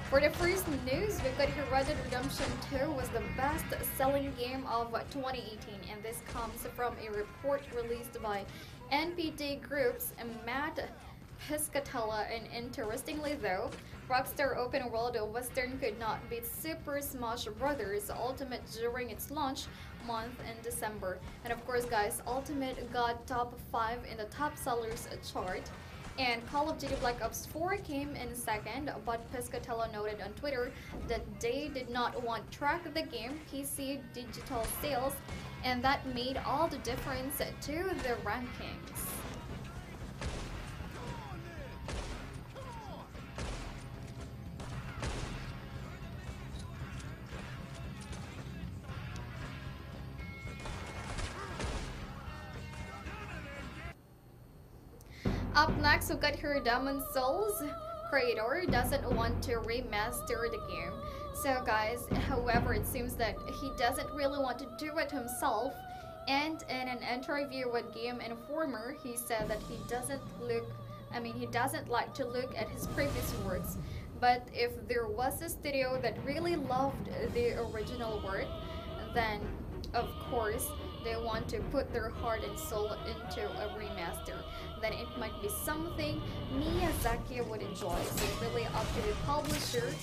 For the first news, we've got here Red Dead Redemption 2 was the best-selling game of 2018, and this comes from a report released by NPD Group's Matt Piscatella. And interestingly though, Rockstar Open World Western could not beat Super Smash Bros. Ultimate during its launch month in December. And of course guys, Ultimate got top 5 in the top sellers chart. And Call of Duty Black Ops 4 came in second, but Piscatella noted on Twitter that they did not want to track the game PC digital sales, and that made all the difference to the rankings. Up next, we've got here Demon Souls creator doesn't want to remaster the game. So guys, however, it seems that he doesn't really want to do it himself. And in an interview with Game Informer, he said that he doesn't like to look at his previous works. But if there was a studio that really loved the original work, then of course they want to put their heart and soul into a remaster. Then it might be something Miyazaki would enjoy. So it's really up to the publisher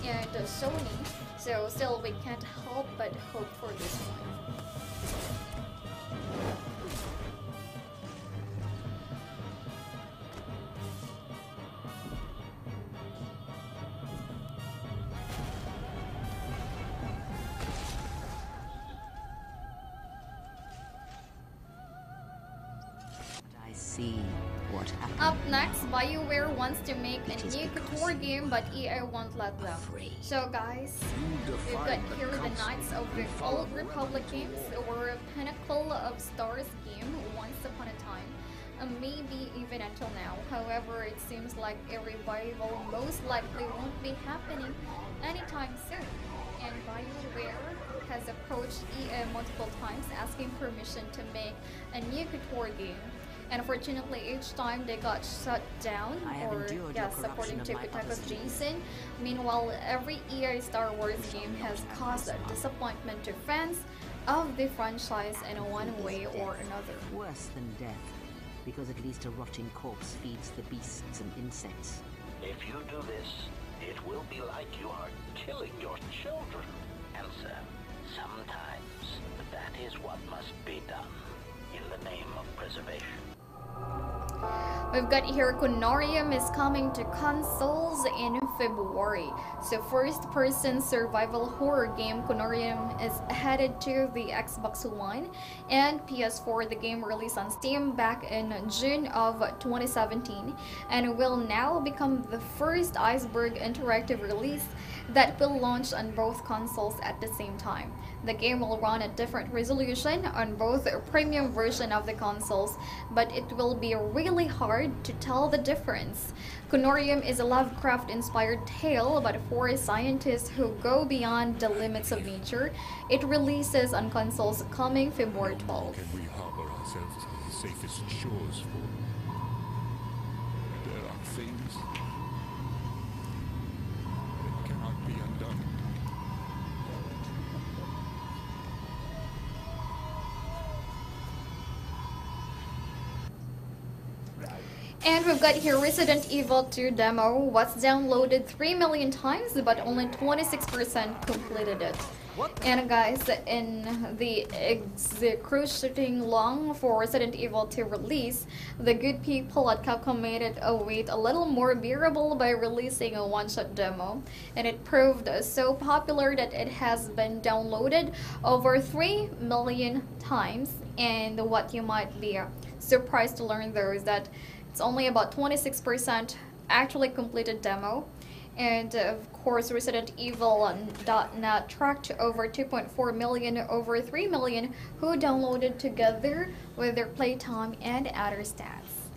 and Sony. So still, we can't help but hope for this one. Up next, BioWare wants to make a new couture game, but EA won't let them. So guys, we've got here the Knights of the Old Republic games, or a Pinnacle of Stars game once upon a time, maybe even until now. However, it seems like a revival most likely won't be happening anytime soon. And BioWare has approached EA multiple times asking permission to make a new couture game. And unfortunately, each time they got shut down, or yes, according to Kotaku's Jason. Meanwhile, every EA Star Wars game has caused disappointment to fans of the franchise in one way or another. Worse than death, because at least a rotting corpse feeds the beasts and insects. If you do this, it will be like you are killing your children. Answer, sometimes that is what must be done in the name of preservation. We've got here Conorium is coming to consoles in February. So first-person survival horror game Conorium is headed to the Xbox One and PS4. The game released on Steam back in June of 2017 and will now become the first Iceberg interactive release that will launch on both consoles at the same time. The game will run at different resolution on both a premium version of the consoles, but it will be really hard to tell the difference. Conorium is a Lovecraft-inspired tale about 4 scientists who go beyond the limits of nature. It releases on consoles coming February 12th. Can we harbor ourselves on the safest shores for? There are things that cannot be undone. And we've got here Resident Evil 2 demo was downloaded 3 million times, but only 26% completed it. And guys, in the excruciating long for Resident Evil 2 release, the good people at Capcom made it await a little more bearable by releasing a one-shot demo. And it proved so popular that it has been downloaded over 3 million times. And what you might be surprised to learn though is that it's only about 26% actually completed demo. And of course, Resident Evil.net tracked over 2.4 million, over 3 million who downloaded together with their playtime and other stats.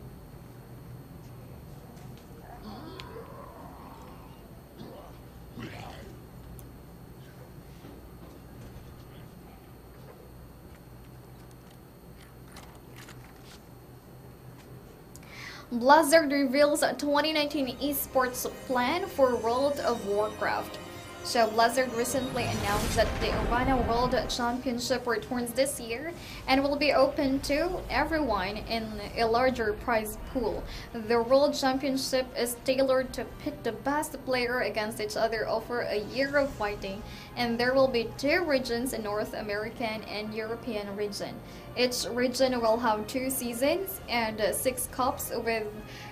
Blizzard reveals a 2019 esports plan for World of Warcraft. So Blizzard recently announced that the Arena World Championship returns this year and will be open to everyone in a larger prize pool. The World Championship is tailored to pit the best player against each other over a year of fighting, and there will be 2 regions, a North American and European region. Each region will have 2 seasons and 6 cups with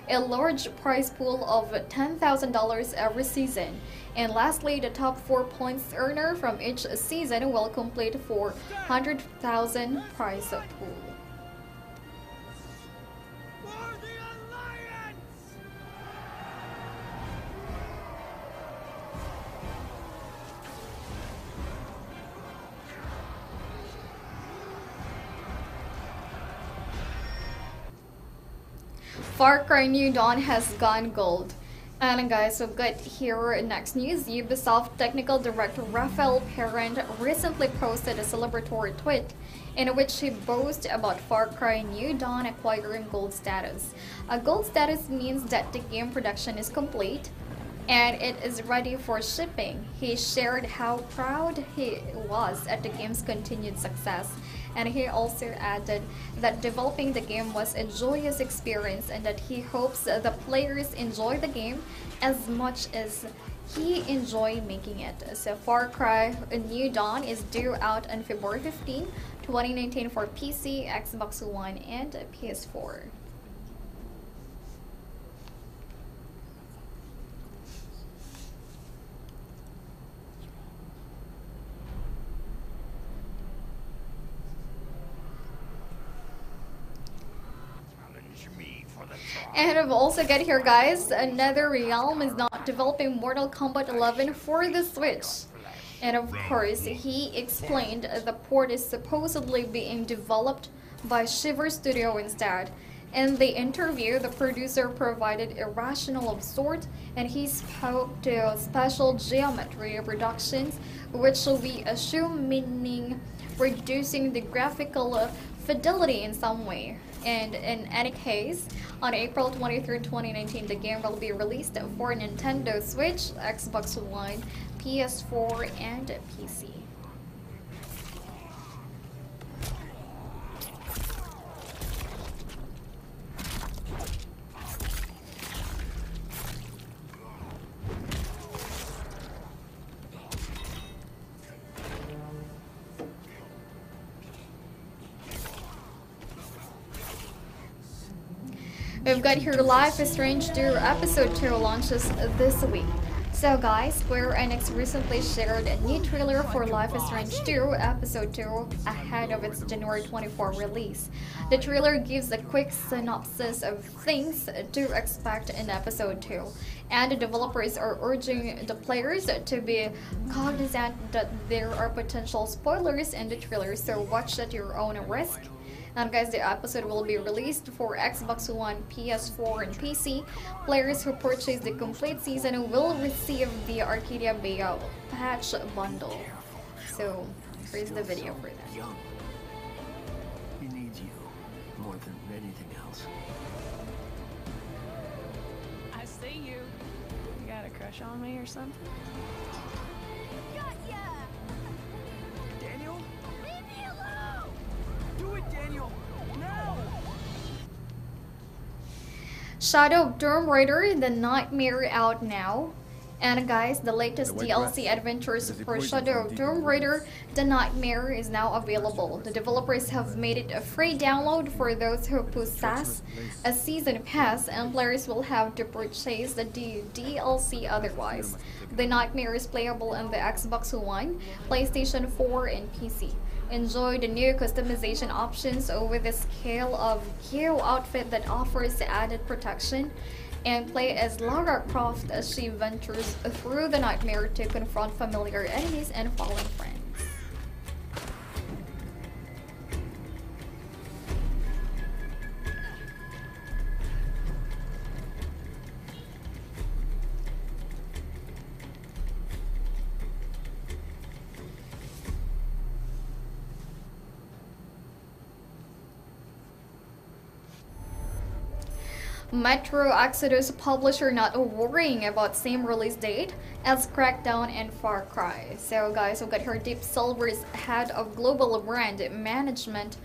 a large prize pool of $10,000 every season. And lastly, the top 4 points earner from each season will complete for 100,000 prize pool. Far Cry New Dawn has gone gold. And guys, we've got here next news. Ubisoft technical director Raphael Parent recently posted a celebratory tweet in which he boasts about Far Cry New Dawn acquiring gold status. A gold status means that the game production is complete and it is ready for shipping. He shared how proud he was at the game's continued success, and he also added that developing the game was a joyous experience and that he hopes the players enjoy the game as much as he enjoyed making it. So Far Cry New Dawn is due out on February 15, 2019 for PC, Xbox One, and PS4. And I've also got here, guys, another Realm is not developing Mortal Kombat 11 for the Switch. And of course, he explained the port is supposedly being developed by Shiver Studio instead. In the interview, the producer provided a rationale of sort, and he spoke to special geometry reductions, which we assume meaning reducing the graphical fidelity in some way. And in any case, on April 23, 2019, the game will be released for Nintendo Switch, Xbox One, PS4, and PC. We've got here Life is Strange 2 Episode 2 launches this week. So guys, Square Enix recently shared a new trailer for Life is Strange 2 Episode 2 ahead of its January 24 release. The trailer gives a quick synopsis of things to expect in Episode 2, and the developers are urging the players to be cognizant that there are potential spoilers in the trailer, so watch at your own risk. And guys, the episode will be released for Xbox One, PS4, and PC. Players who purchase the complete season will receive the Arcadia Bay patch bundle. So, here's the video for that. Young. He needs you more than anything else. I see you. You got a crush on me or something? Got ya! Daniel? Leave me alone! Do it, Daniel! Now! Shadow of Tomb Raider, The Nightmare out now. And guys, the latest DLC adventures for Shadow of Tomb Raider, The Nightmare is now available. The developers have made it a free download for those who possess a season pass, and players will have to purchase the DLC otherwise. The Nightmare is playable on the Xbox One, PlayStation 4, and PC. Enjoy the new customization options with the scale of Q outfit that offers added protection, and play as Lara Croft as she ventures through the nightmare to confront familiar enemies and fallen friends. Metro Exodus publisher not worrying about same release date as Crackdown and Far Cry. So guys, we've got here Deep Silver's head of global brand management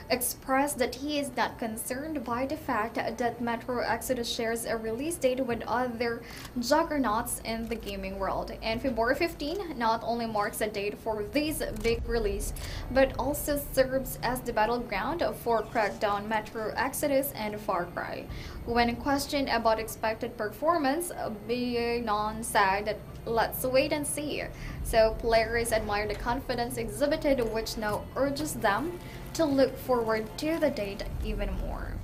expressed that he is not concerned by the fact that Metro Exodus shares a release date with other juggernauts in the gaming world. And February 15 not only marks a date for this big release, but also serves as the battleground for Crackdown, Metro Exodus, and Far Cry. When questioned about expected performance, Beynon said that let's wait and see. So players admire the confidence exhibited, which now urges them to look forward to the date even more.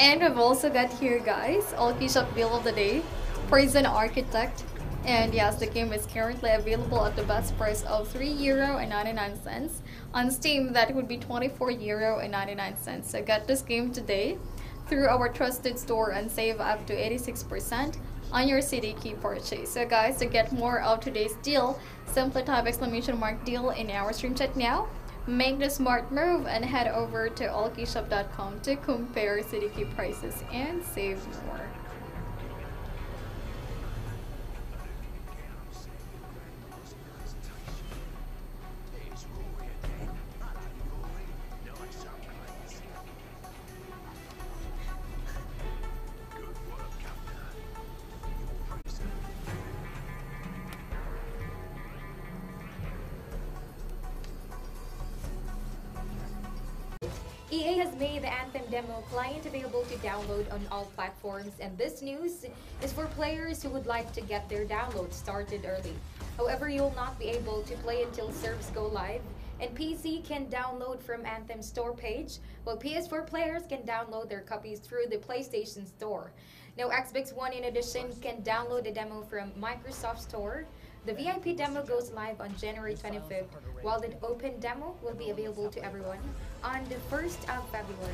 And we've also got here, guys, Allkeyshop Deal of the Day, Prison Architect. And yes, the game is currently available at the best price of €3.99. On Steam, that would be €24.99. So get this game today through our trusted store and save up to 86% on your CD key purchase. So guys, to get more of today's deal, simply type !deal in our stream chat now. Make the smart move and head over to allkeyshop.com to compare CD key prices and save more. EA has made the Anthem demo client available to download on all platforms, and this news is for players who would like to get their download started early. However, you will not be able to play until servers go live, and PC can download from Anthem's store page, while PS4 players can download their copies through the PlayStation Store. Now, Xbox One in addition can download the demo from Microsoft Store. The VIP demo goes live on January 25th, while the open demo will be available to everyone on the 1st of February.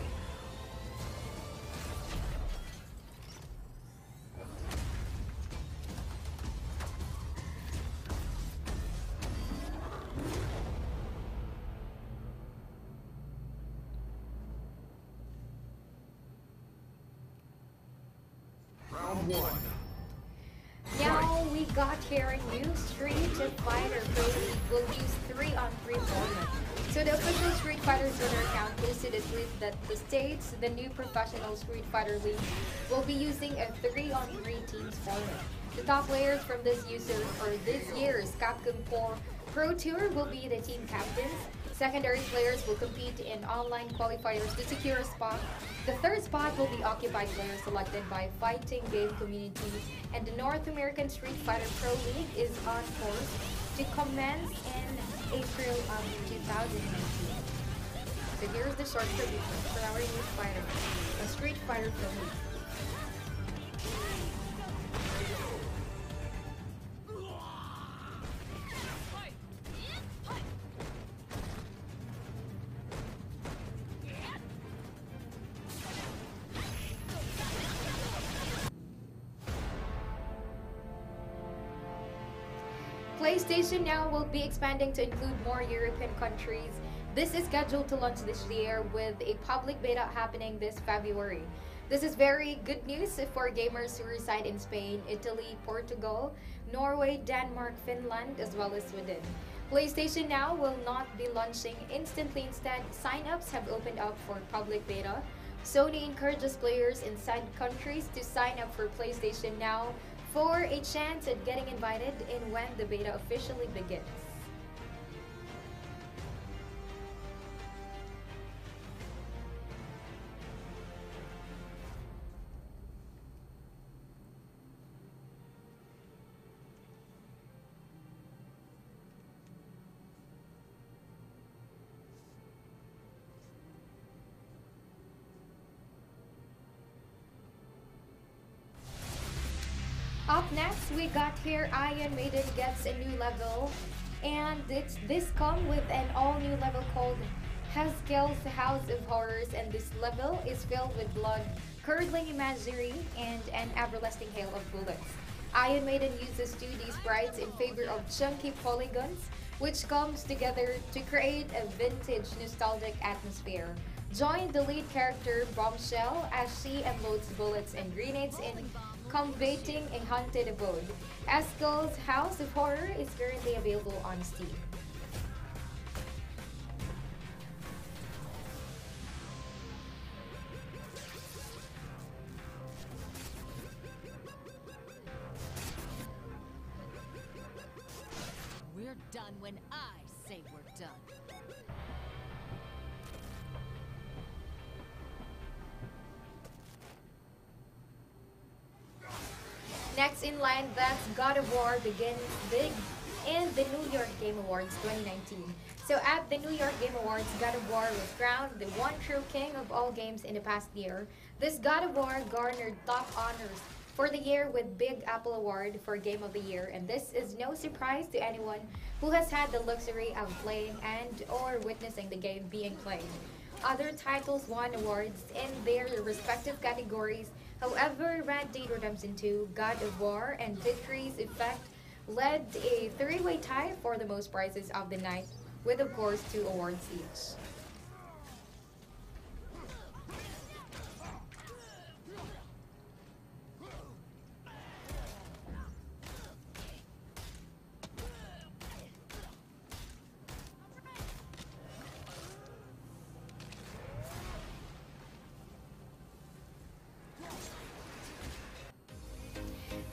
Round one. Now we got here a new Street Fighter League. We'll use 3-on-3 format. So the official Street Fighter Twitter account posted a tweet that states the new professional Street Fighter League will be using a 3-on-3 teams format. The top players from this year's Capcom Core Pro Tour will be the team captains. Secondary players will compete in online qualifiers to secure a spot. The third spot will be occupied players selected by fighting game community, and the North American Street Fighter Pro League is on course to commence in April of 2019. So here's the short prediction for our new fighter, a Street Fighter Pro League. PlayStation Now will be expanding to include more European countries. This is scheduled to launch this year with a public beta happening this February. This is very good news for gamers who reside in Spain, Italy, Portugal, Norway, Denmark, Finland, as well as Sweden. PlayStation Now will not be launching instantly. Instead, sign-ups have opened up for public beta. Sony encourages players in said countries to sign up for PlayStation Now for a chance at getting invited in when the beta officially begins. Up next, we got here Iron Maiden gets a new level, and this come with an all-new level called Haskell's House of Horrors, and this level is filled with blood-curdling imagery and an everlasting hail of bullets. Iron Maiden uses 2D sprites in favor of chunky polygons, which comes together to create a vintage, nostalgic atmosphere. Join the lead character, Bombshell, as she unloads bullets and grenades in combating a haunted abode. Haskell's House of Horror is currently available on Steam. We're done when I say we're done. Next in line, that's God of War begins big in the New York Game Awards 2019. So at the New York Game Awards, God of War was crowned the one true king of all games in the past year. This God of War garnered top honors for the year with Big Apple Award for Game of the Year, and this is no surprise to anyone who has had the luxury of playing and or witnessing the game being played. Other titles won awards in their respective categories. However, Red Dead Redemption 2, God of War, and Victory's Effect led a three-way tie for the most prizes of the night, with of course 2 awards each.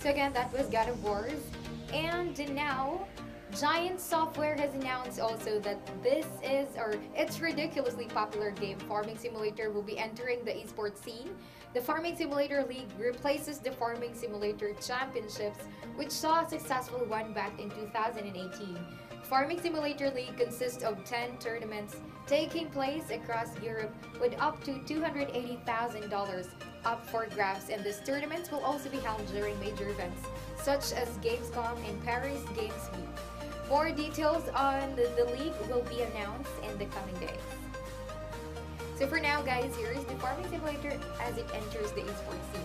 So again, that was God of War. And now, Giant Software has announced also that its ridiculously popular game, Farming Simulator, will be entering the esports scene. The Farming Simulator League replaces the Farming Simulator Championships, which saw a successful one back in 2018. Farming Simulator League consists of 10 tournaments taking place across Europe with up to $280,000 up for grabs, and these tournaments will also be held during major events such as Gamescom and Paris Games Week. More details on the league will be announced in the coming days. So for now guys, here is the Farming Simulator as it enters the esports scene.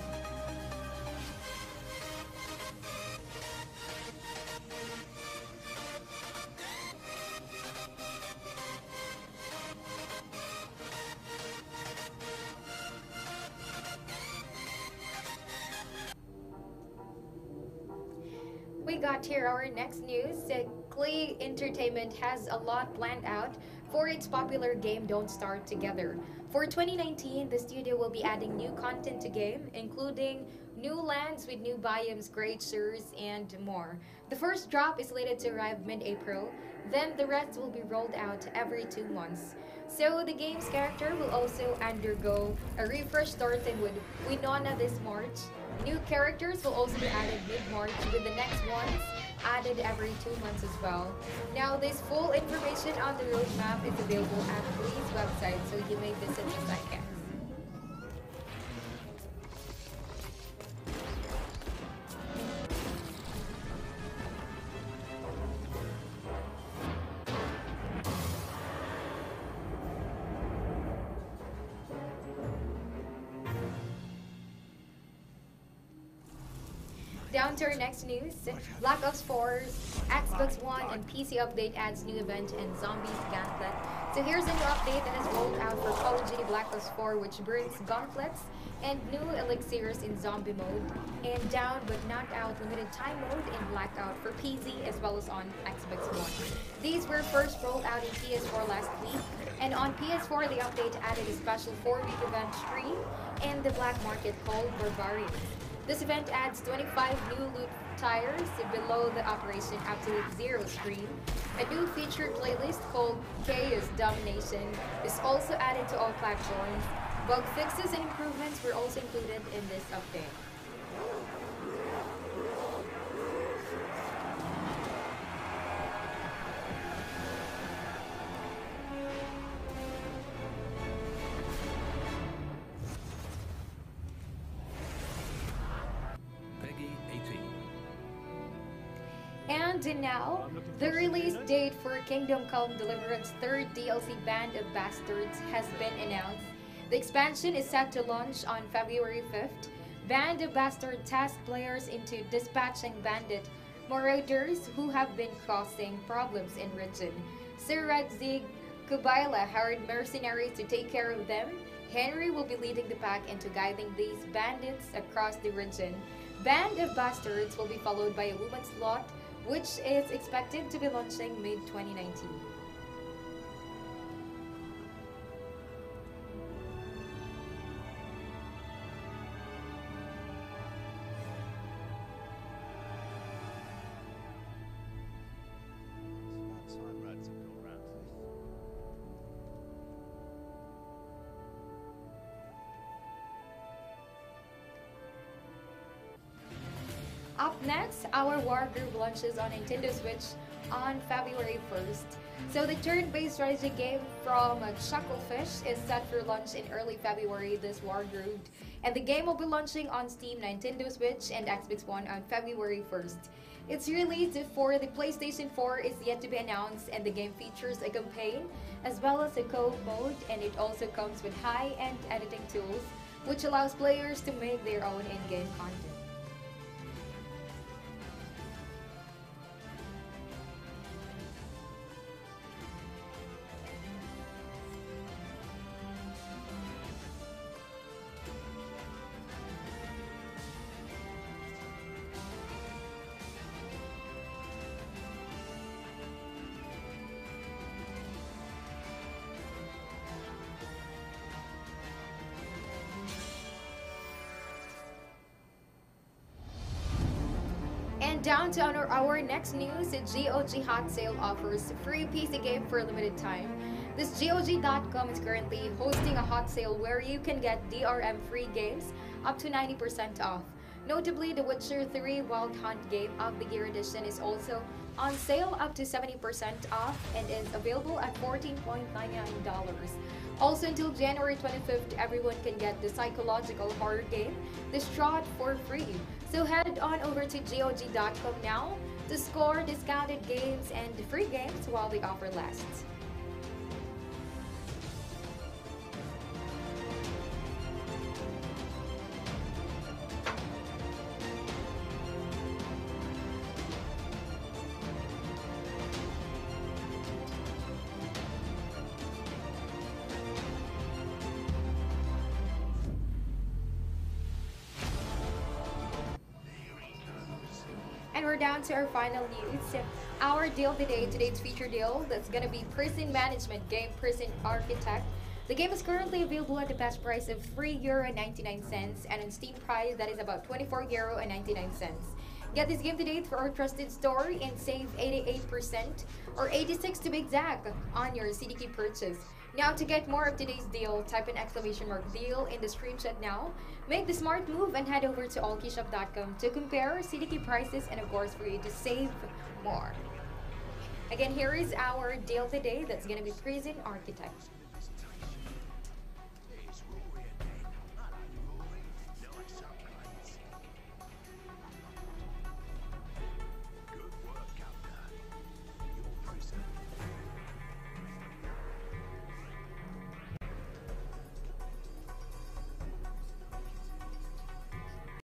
We got here our next news. Clay Entertainment has a lot planned out for its popular game Don't Starve Together. For 2019, the studio will be adding new content to game, including new lands with new biomes, creatures, and more. The first drop is slated to arrive mid-April, then the rest will be rolled out every 2 months. So the game's character will also undergo a refresh starting with Winona this March. New characters will also be added mid-March, with the next ones added every 2 months as well. Now, this full information on the roadmap is available at Glee's website, so you may visit the site, guys. Down to our next news, Black Ops 4's Xbox One and PC update adds new event and Zombies Gauntlet. So here's a new update that has rolled out for Call of Duty Black Ops 4, which brings gauntlets and new elixirs in zombie mode, and down but not out limited time mode in Blackout for PC as well as on Xbox One. These were first rolled out in PS4 last week, and on PS4 the update added a special 4-week event stream and the black market called Barbarians. This event adds 25 new loot tires below the Operation Absolute Zero stream. A new featured playlist called Chaos Domination is also added to all platforms. Bug fixes and improvements were also included in this update. And now, the release date for Kingdom Come Deliverance 3rd DLC Band of Bastards has been announced. The expansion is set to launch on February 5th. Band of Bastards tasks players into dispatching bandit marauders who have been causing problems in region. Sir Radzig Kubaila hired mercenaries to take care of them. Henry will be leading the pack into guiding these bandits across the region. Band of Bastards will be followed by a woman's lot, which is expected to be launching mid-2019. Up next, our War Group launches on Nintendo Switch on February 1st. So the turn-based strategy game from Chucklefish is set for launch in early February this War Group. And the game will be launching on Steam, Nintendo Switch, and Xbox One on February 1st. Its release for the PlayStation 4 is yet to be announced, and the game features a campaign as well as a co-op mode, and it also comes with high-end editing tools, which allows players to make their own in-game content. And down to our next news, GOG Hot Sale offers free PC game for a limited time. This GOG.com is currently hosting a hot sale where you can get DRM free games up to 90% off. Notably, The Witcher 3 Wild Hunt game of the Year Edition is also on sale up to 70% off and is available at $14.99. Also until January 25th, everyone can get the psychological horror game, Distraught, for free. So head on over to GOG.com now to score discounted games and free games while the offer lasts. And we're down to our final news. Our deal today, today's feature deal, that's gonna be Prison Management game Prison Architect. The game is currently available at the best price of €3.99 and on Steam price that is about €24.99. Get this game today through our trusted store and save 88% or 86 to be exact on your CDK purchase. Now to get more of today's deal, type in !deal in the screenshot now. Make the smart move and head over to Allkeyshop.com to compare CDK prices and of course for you to save more. Again, here is our deal today that's gonna be Prison Architect.